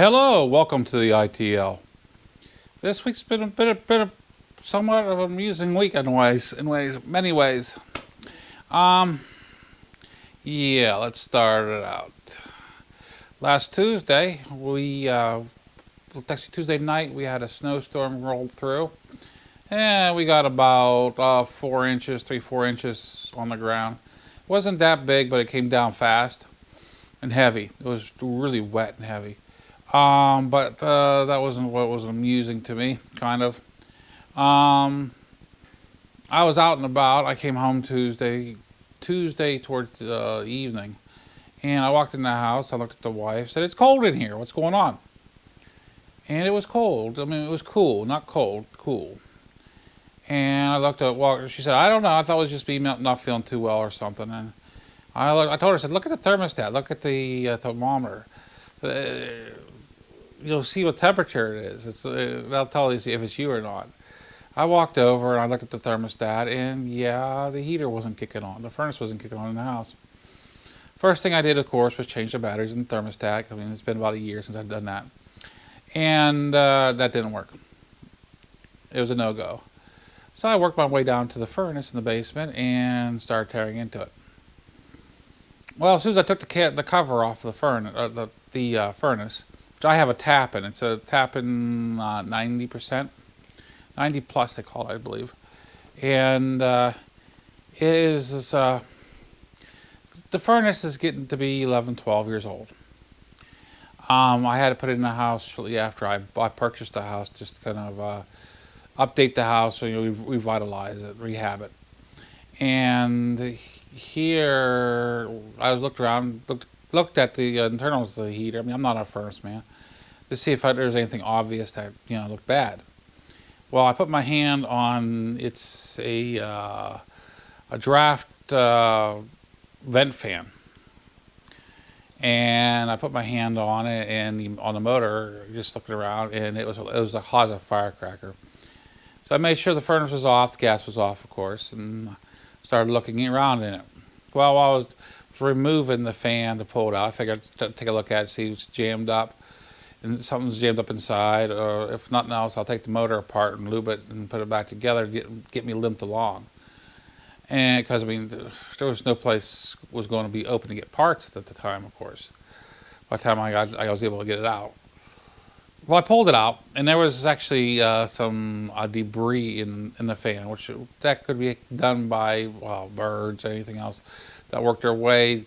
Hello, welcome to the ITL. This week's been a bit of somewhat of an amusing week in many ways. Um, yeah, let's start it out. Last Tuesday, actually Tuesday night, we had a snowstorm roll through, and we got about 4 inches, 4 inches on the ground. It wasn't that big, but it came down fast and heavy. It was really wet and heavy. But that wasn't what was amusing to me, kind of. Um, I was out and about. I came home Tuesday towards evening, and I walked in the house. I looked at the wife, said, "It's cold in here. What's going on?" And it was cold. I mean, it was cool, not cold, cool. And I looked at Walker. She said, "I don't know. I thought it was just me not feeling too well or something." And I told her, I said, "Look at the thermostat. Look at the thermometer. You'll see what temperature it is. That'll tell you if it's you or not." I walked over and I looked at the thermostat, and yeah, the heater wasn't kicking on. The furnace wasn't kicking on in the house. First thing I did, of course, was change the batteries in the thermostat. I mean, it's been about a year since I've done that. And that didn't work. It was a no-go. So I worked my way down to the furnace in the basement and started tearing into it. Well, as soon as I took the cover off the furnace, which I have a tap in. It's a tap in 90%, 90 plus they call it, I believe. And the furnace is getting to be 11, 12 years old. I had to put it in the house shortly after I purchased the house, just to kind of update the house, so, revitalize it, rehab it. And here, I looked around, looked at the internals of the heater. I mean, I'm not a furnace man, to see if there's anything obvious that looked bad. Well, I put my hand on it's a draft vent fan, and I put my hand on it and on the motor, just looking around, and it was a cause of firecracker. So I made sure the furnace was off, the gas was off, of course, and started looking around in it. Well, while I was removing the fan to pull it out, I figured I'd take a look at it, see what's jammed up, and something's jammed up inside, or if nothing else, I'll take the motor apart and lube it and put it back together to get me limped along. And because, I mean, there was no place was going to be open to get parts at the time, of course. By the time I was able to get it out. Well, I pulled it out, and there was actually some debris in the fan, which that could be done by, well, birds, anything else that worked their way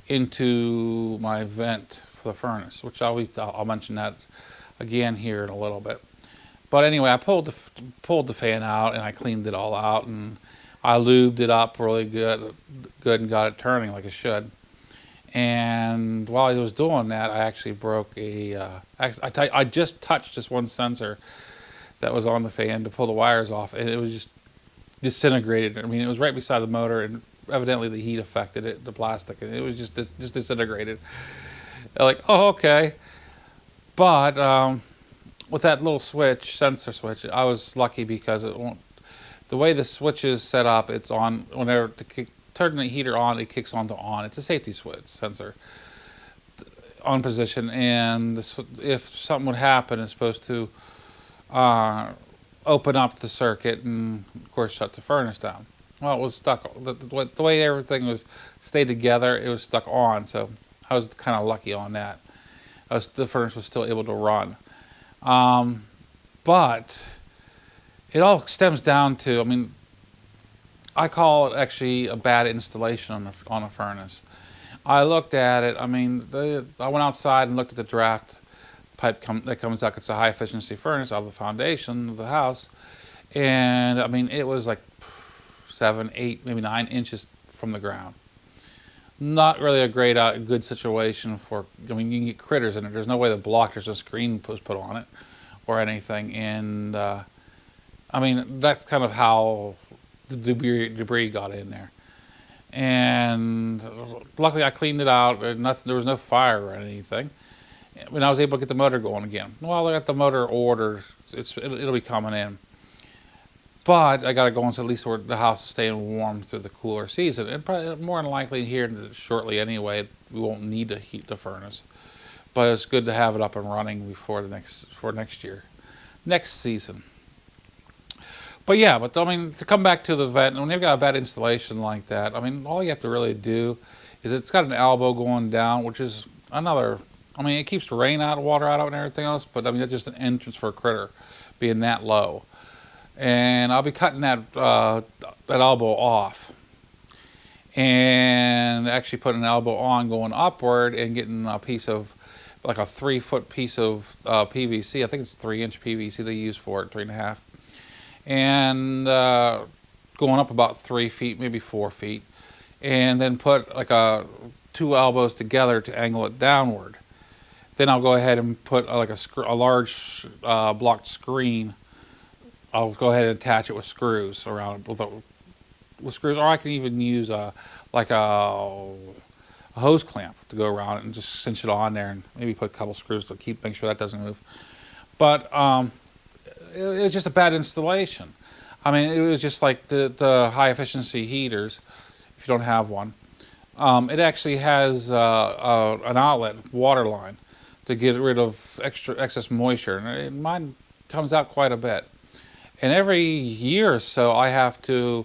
into my vent for the furnace, which I'll mention that again here in a little bit. But anyway, I pulled the fan out, and I cleaned it all out, and I lubed it up really good and got it turning like it should. And while I was doing that, I actually broke I just touched this one sensor that was on the fan to pull the wires off, and it was just disintegrated. I mean, it was right beside the motor, and evidently the heat affected it, the plastic, and it was just disintegrated. Like, oh, okay. But with that little sensor switch, I was lucky because the way the switch is set up, it's on whenever turn the heater on, it kicks on to on. It's a safety switch sensor on position, and if something would happen, it's supposed to open up the circuit and, of course, shut the furnace down. Well, it was stuck. The way everything was stayed together, it was stuck on, so I was kind of lucky on that. The furnace was still able to run. But it all stems down to, I mean, I call it actually a bad installation on a furnace. I looked at it. I mean, I went outside and looked at the draft pipe that comes out. It's a high efficiency furnace out of the foundation of the house, and I mean, it was like 7, 8, maybe 9 inches from the ground. Not really a good situation for. I mean, you can get critters in it. There's no way to block. There's no screen was put on it or anything, and I mean, that's kind of how the debris got in there. And luckily I cleaned it out. There was no fire or anything. And I was able to get the motor going again. Well, I got the motor ordered. It'll be coming in. But I got to go on so at least where the house is staying warm through the cooler season. And probably more than likely here shortly anyway, we won't need to heat the furnace. but it's good to have it up and running before next season. But yeah, but I mean, to come back to the vent, when you've got a bad installation like that, I mean, all you have to really do is it's got an elbow going down, which is another, I mean, it keeps the rain out, water out, and everything else, but I mean, that's just an entrance for a critter being that low. And I'll be cutting that elbow off and actually putting an elbow on going upward and getting a piece of, like a 3-foot piece of PVC. I think it's 3-inch PVC they use for it, 3.5. And going up about 3 feet, maybe 4 feet, and then put like 2 elbows together to angle it downward. Then I'll go ahead and put like a large blocked screen. I'll go ahead and attach it with screws around it, with screws, or I can even use like a hose clamp to go around it and just cinch it on there, and maybe put a couple screws to make sure that doesn't move. But it's just a bad installation. I mean, it was just like the high efficiency heaters, if you don't have one. It actually has an outlet water line to get rid of excess moisture, and mine comes out quite a bit. And every year or so, I have to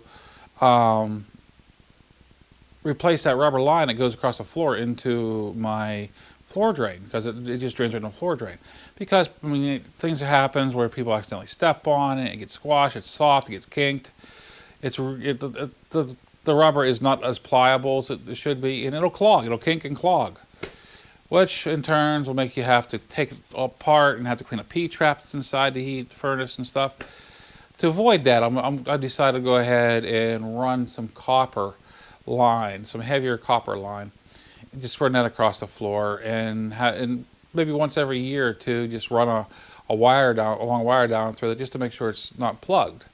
replace that rubber line that goes across the floor into my floor drain, because it just drains right in the floor drain. Because I mean, things happen where people accidentally step on it, it gets squashed, it's soft, it gets kinked. The rubber is not as pliable as it should be, and it'll clog, it'll kink and clog, which in turn will make you have to take it apart and have to clean up P-traps inside the heat furnace and stuff. To avoid that, I decided to go ahead and run some copper line, some heavier copper line, and just run that across the floor, and maybe once every year or two, just run a long wire down through it, just to make sure it's not plugged.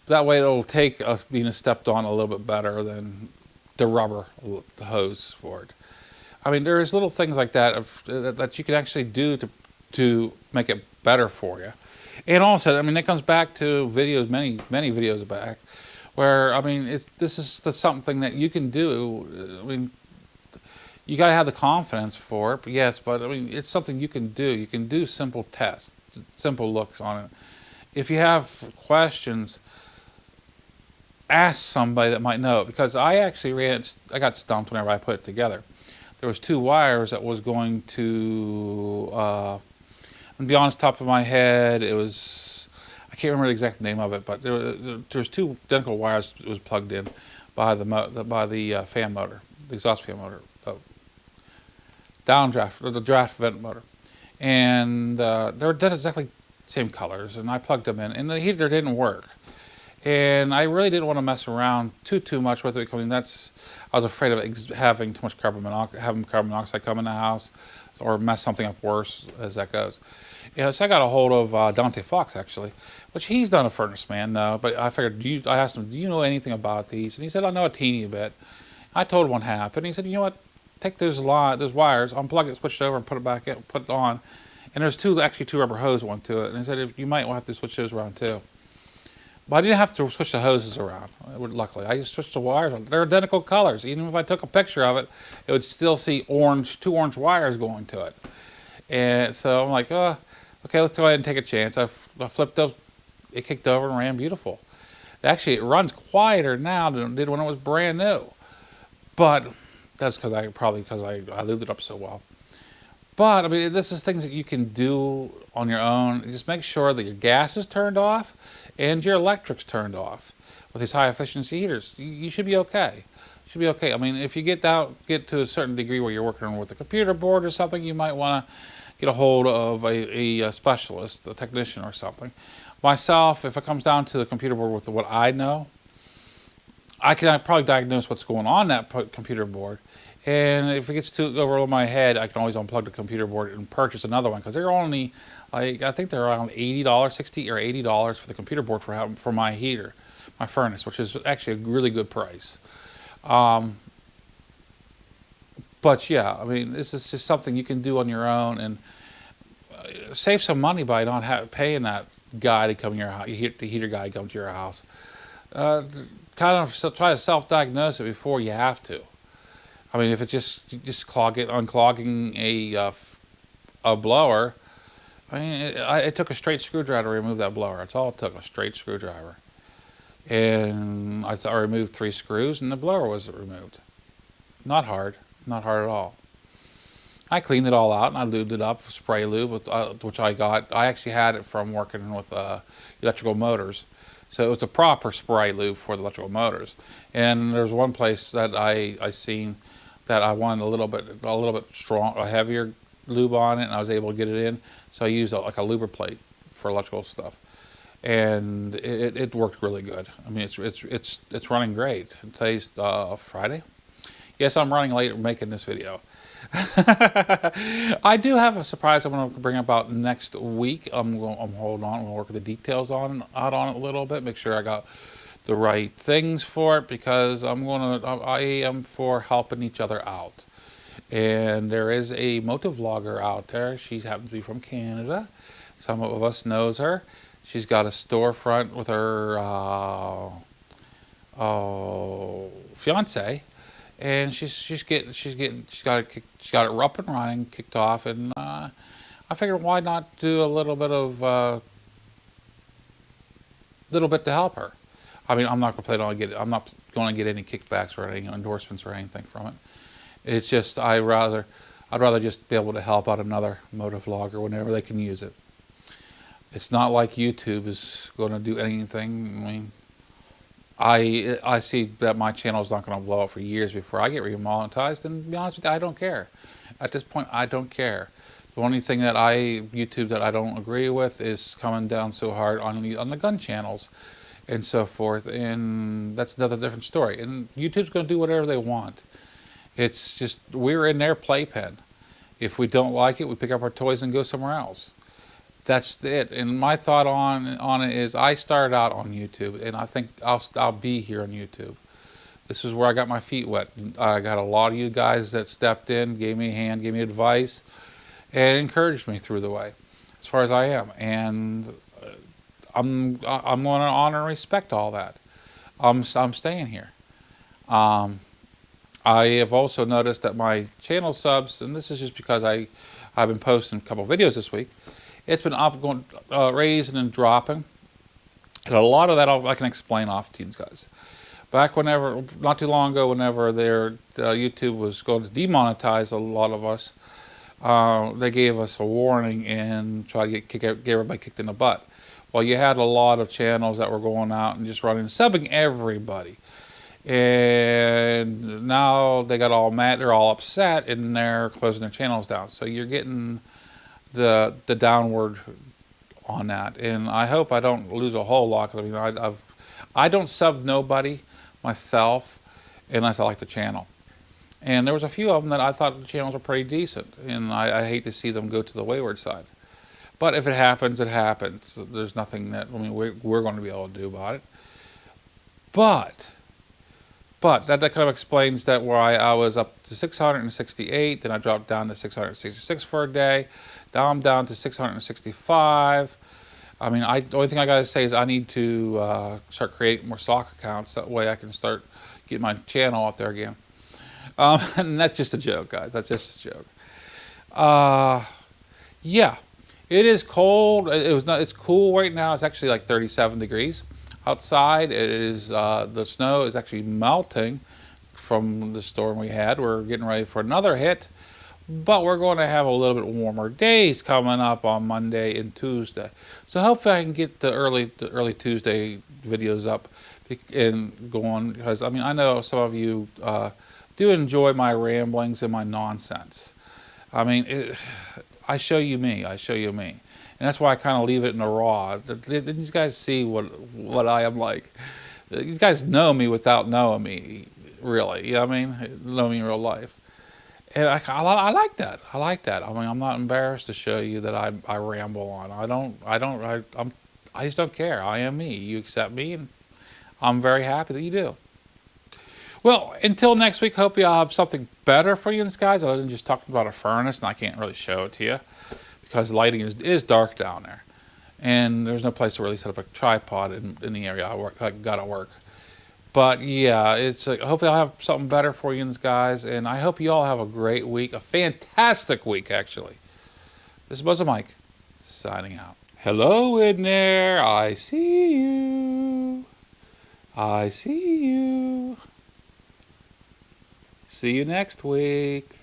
That way, it'll take us being stepped on a little bit better than the rubber, the hose for it. I mean, there's little things like that that you can actually do to make it better for you. And also, I mean, it comes back to videos, many videos back, where, I mean, this is something that you can do. I mean, you got to have the confidence for it, but yes, but I mean, it's something you can do. You can do simple tests, simple looks on it. If you have questions, ask somebody that might know it, because I got stumped whenever I put it together. There was 2 wires that was going to, to be honest, top of my head, it was, I can't remember the exact name of it, but there was 2 identical wires that was plugged in by the fan motor, the exhaust fan motor, the draft vent motor, and they were exactly the same colors, and I plugged them in, and the heater didn't work. And I really didn't want to mess around too much with it, because I was afraid of having too much carbon monoxide come in the house, or mess something up worse as that goes. And so I got a hold of Dante Fox, actually, which he's not a furnace man, but I figured, I asked him, do you know anything about these? And he said, I know a teeny bit. I told him what happened. He said, you know what, take those wires, unplug it, switch it over, and put it back in, put it on. And there's actually two rubber hoses went to it. And he said, you might have to switch those around too. But I didn't have to switch the hoses around, luckily. I just switched the wires. They're identical colors. Even if I took a picture of it, it would still see two orange wires going to it. And so I'm like, oh, okay, let's go ahead and take a chance. I flipped up, it kicked over and ran beautiful. Actually, it runs quieter now than it did when it was brand new. But that's because I lubed it up so well. But I mean, this is things that you can do on your own. Just make sure that your gas is turned off and your electric's turned off with these high efficiency heaters. You should be okay. You should be okay. I mean, if you get to a certain degree where you're working with a computer board or something, you might want to get a hold of a specialist, a technician or something. Myself, if it comes down to the computer board with what I know, I can probably diagnose what's going on that computer board. And if it gets too over my head, I can always unplug the computer board and purchase another one, because they're only, like, I think they're around $80, $60 or $80 for the computer board for my heater, my furnace, which is actually a really good price. But yeah, I mean, this is just something you can do on your own and save some money by not paying that guy to come to your house, the heater guy to come to your house. Kind of try to self-diagnose it before you have to. I mean, if it's just unclogging a blower. I mean, it took a straight screwdriver to remove that blower. That's all it took, a straight screwdriver. And I removed 3 screws and the blower was removed. Not hard, not hard at all. I cleaned it all out and I lubed it up with spray lube, which I got. I actually had it from working with electrical motors. So it was a proper spray lube for the electrical motors. And there's one place that I seen that I wanted a little bit strong, a heavier lube on it, and I was able to get it in. So I used like a lubricate for electrical stuff, and it worked really good. I mean, it's running great. Today's Friday. Yes, I'm running late making this video. I do have a surprise I'm going to bring about next week. I'm holding on. I'm going to work the details out on it a little bit. Make sure I got the right things for it, because I am for helping each other out. And there is a motovlogger out there. She happens to be from Canada. Some of us knows her. She's got a storefront with her fiance, and she's got it up and running, kicked off, and I figured why not do a little bit to help her. I mean, I'm not going to get any kickbacks or any endorsements or anything from it. It's just I'd rather just be able to help out another motovlogger whenever they can use it. It's not like YouTube is going to do anything. I mean, I see that my channel is not going to blow up for years before I get remonetized, and to be honest with you, I don't care. At this point, I don't care. The only thing that YouTube that I don't agree with is coming down so hard on the gun channels and so forth, and that's another different story. And YouTube's going to do whatever they want. It's just, we're in their playpen. If we don't like it, we pick up our toys and go somewhere else. That's it. And my thought on it is, I started out on YouTube, and I think I'll be here on YouTube. This is where I got my feet wet. I got a lot of you guys that stepped in, gave me a hand, gave me advice, and encouraged me through the way, as far as I am. And I'm going to honor and respect all that. I'm staying here. I have also noticed that my channel subs, and this is just because I've been posting a couple videos this week, it's been raising and dropping, and a lot of that I can explain off to you guys. Back not too long ago, whenever YouTube was going to demonetize a lot of us, they gave us a warning and tried to get everybody kicked in the butt. Well, you had a lot of channels that were going out and just subbing everybody. And now they got all mad, they're all upset, and they're closing their channels down. So you're getting the downward on that. And I hope I don't lose a whole lot, because I mean, I don't sub nobody myself unless I like the channel. And there was a few of them that I thought the channels were pretty decent, and I hate to see them go to the wayward side. But if it happens, it happens. There's nothing that we're going to be able to do about it. But that kind of explains that why I was up to 668, then I dropped down to 666 for a day. Now I'm down to 665. I mean, the only thing I got to say is I need to start creating more stock accounts. That way I can start getting my channel up there again. And that's just a joke, guys. That's just a joke. Yeah, it is cold. It's cool right now. It's actually like 37 degrees outside. It is the snow is actually melting from the storm we had. We're getting ready for another hit, but we're going to have a little bit warmer days coming up on Monday and Tuesday. So hopefully I can get the early Tuesday videos up and going, because I mean, I know some of you do enjoy my ramblings and my nonsense. I mean, I show you me. I show you me. And that's why I kind of leave it in the raw. These guys see what I am like. You guys know me without knowing me, really. You know what I mean? Know me in real life. And I like that. I like that. I mean, I'm not embarrassed to show you that I ramble on. I just don't care. I am me. You accept me, and I'm very happy that you do. Well, until next week, hope I'll have something better for you guys, other than just talking about a furnace, and I can't really show it to you, because the lighting is dark down there. And there's no place to really set up a tripod in the area I gotta work. But yeah, hopefully I'll have something better for you guys, and I hope you all have a great week, a fantastic week, actually. This is MuzzleMike, signing out. Hello in there, I see you. I see you. See you next week.